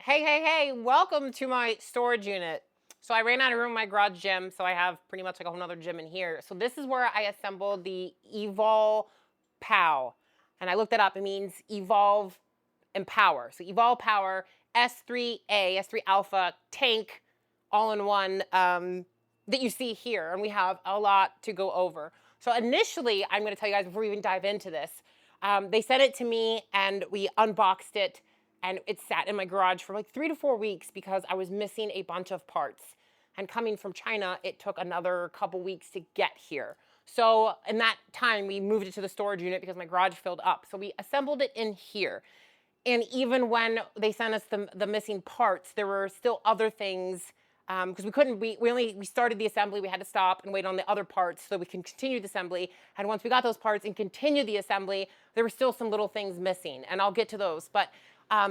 Hey, welcome to my storage unit. So I ran out of room in my garage gym, so I have pretty much like a whole nother gym in here. So this is where I assembled the Evolpow. And I looked it up, it means evolve and power. So Evolpow S3A, S3 Alpha tank, all in one, that you see here. And we have a lot to go over. So initially, I'm gonna tell you guys before we even dive into this, they sent it to me and we unboxed it and it sat in my garage for like 3 to 4 weeks because I was missing a bunch of parts. And coming from China, it took another couple weeks to get here. So in that time, we moved it to the storage unit because my garage filled up. So we assembled it in here. And even when they sent us the missing parts, there were still other things because we started the assembly, we had to stop and wait on the other parts so we can continue the assembly. And once we got those parts and continued the assembly, there were still some little things missing, and I'll get to those. But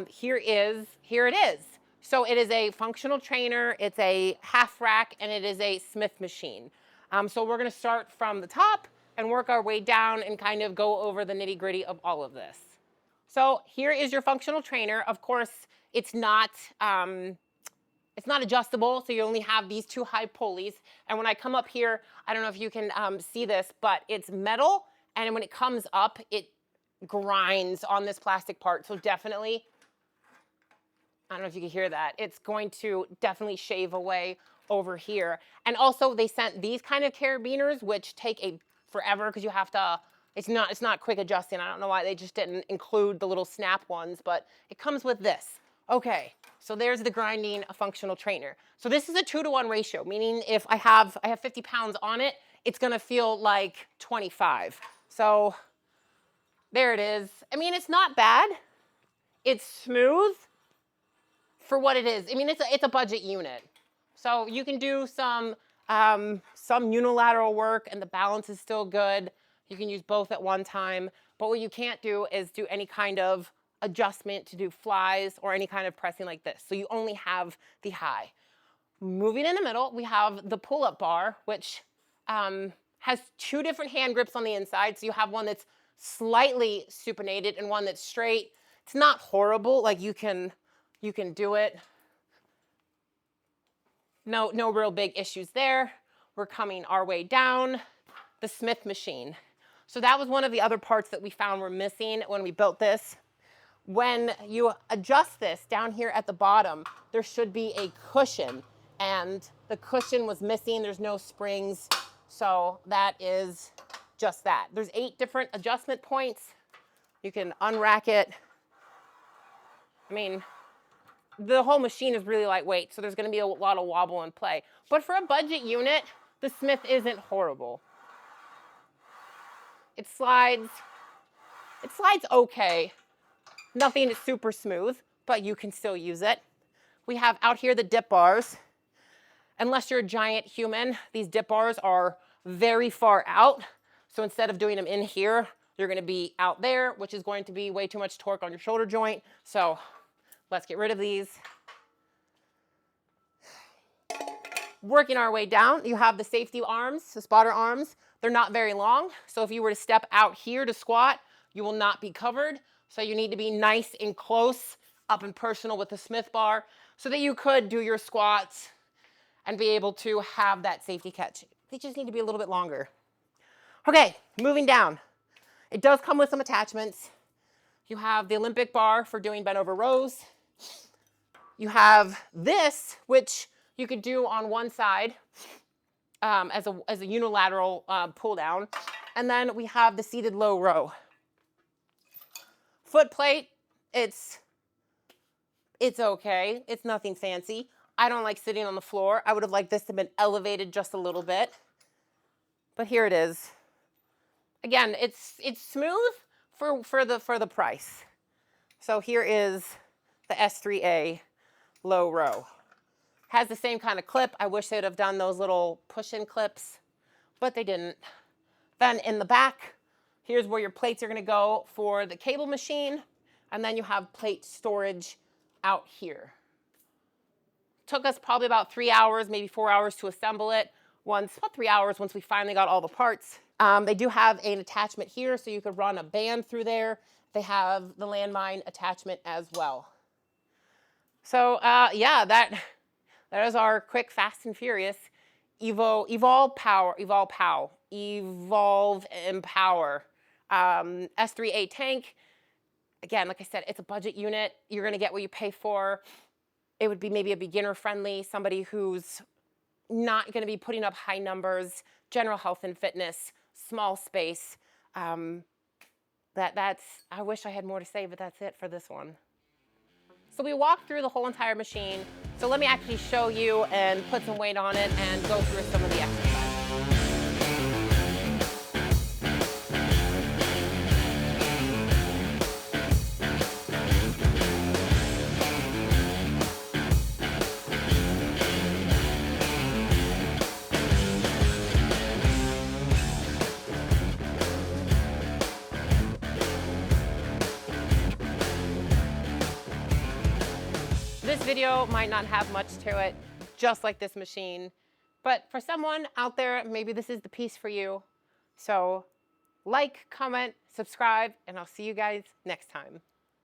here it is. So it is a functional trainer, it's a half rack, and it is a Smith machine. So we're gonna start from the top and work our way down and kind of go over the nitty gritty of all of this. So here is your functional trainer. Of course, it's not adjustable, so you only have these two high pulleys. And when I come up here, I don't know if you can see this, but it's metal, and when it comes up, it grinds on this plastic part. So definitely, I don't know if you can hear that, it's going to definitely shave away over here. And also they sent these kind of carabiners, which take forever because you have to, it's not quick adjusting. I don't know why they just didn't include the little snap ones, but it comes with this. Okay, so there's the grinding functional trainer. So this is a 2-to-1 ratio, meaning if I have 50 pounds on it, it's gonna feel like 25. So there it is. I mean, it's not bad. It's smooth for what it is. I mean, it's a budget unit. So you can do some unilateral work and the balance is still good. You can use both at one time. But what you can't do is do any kind of adjustment to do flies or any kind of pressing like this. So you only have the high. Moving in the middle, we have the pull-up bar, which has 2 different hand grips on the inside. So you have one that's slightly supinated and one that's straight. It's not horrible, like you can do it. No real big issues there. We're coming our way down. The Smith machine. So that was one of the other parts that we found were missing when we built this. When you adjust this down here at the bottom, there should be a cushion, and the cushion was missing. There's no springs, so that is just that. There's 8 different adjustment points. You can unrack it. I mean, the whole machine is really lightweight, so there's gonna be a lot of wobble and play. But for a budget unit, the Smith isn't horrible. It slides okay. Nothing is super smooth, but you can still use it. We have out here the dip bars. Unless you're a giant human, these dip bars are very far out. So instead of doing them in here, you're gonna be out there, which is going to be way too much torque on your shoulder joint. So let's get rid of these. Working our way down, you have the safety arms, the spotter arms. They're not very long, so if you were to step out here to squat, you will not be covered. So you need to be nice and close, up and personal with the Smith bar so that you could do your squats and be able to have that safety catch. They just need to be a little bit longer. Okay, moving down. It does come with some attachments. You have the Olympic bar for doing bent over rows. You have this, which you could do on one side as a unilateral pull down. And then we have the seated low row. Foot plate, it's okay. It's nothing fancy. I don't like sitting on the floor. I would have liked this to have been elevated just a little bit. But here it is. Again, it's smooth for the price. So here is the S3A low row. Has the same kind of clip. I wish they'd have done those little push-in clips, but they didn't. Then in the back, here's where your plates are gonna go for the cable machine, and then you have plate storage out here. Took us probably about 3 hours, maybe 4 hours to assemble it. About 3 hours once we finally got all the parts. They do have an attachment here, so you could run a band through there. They have the landmine attachment as well. So yeah, that is our quick, fast, and furious Evolpow, Evolve Empower S3A tank. Again, like I said, it's a budget unit. You're gonna get what you pay for. It would be maybe a beginner friendly, somebody who's not gonna be putting up high numbers, general health and fitness, small space. That's, I wish I had more to say, but that's it for this one. So we walked through the whole entire machine. So let me actually show you and put some weight on it and go through some of the exercises. This video might not have much to it, just like this machine, but for someone out there, maybe this is the piece for you. So like, comment, subscribe, and I'll see you guys next time.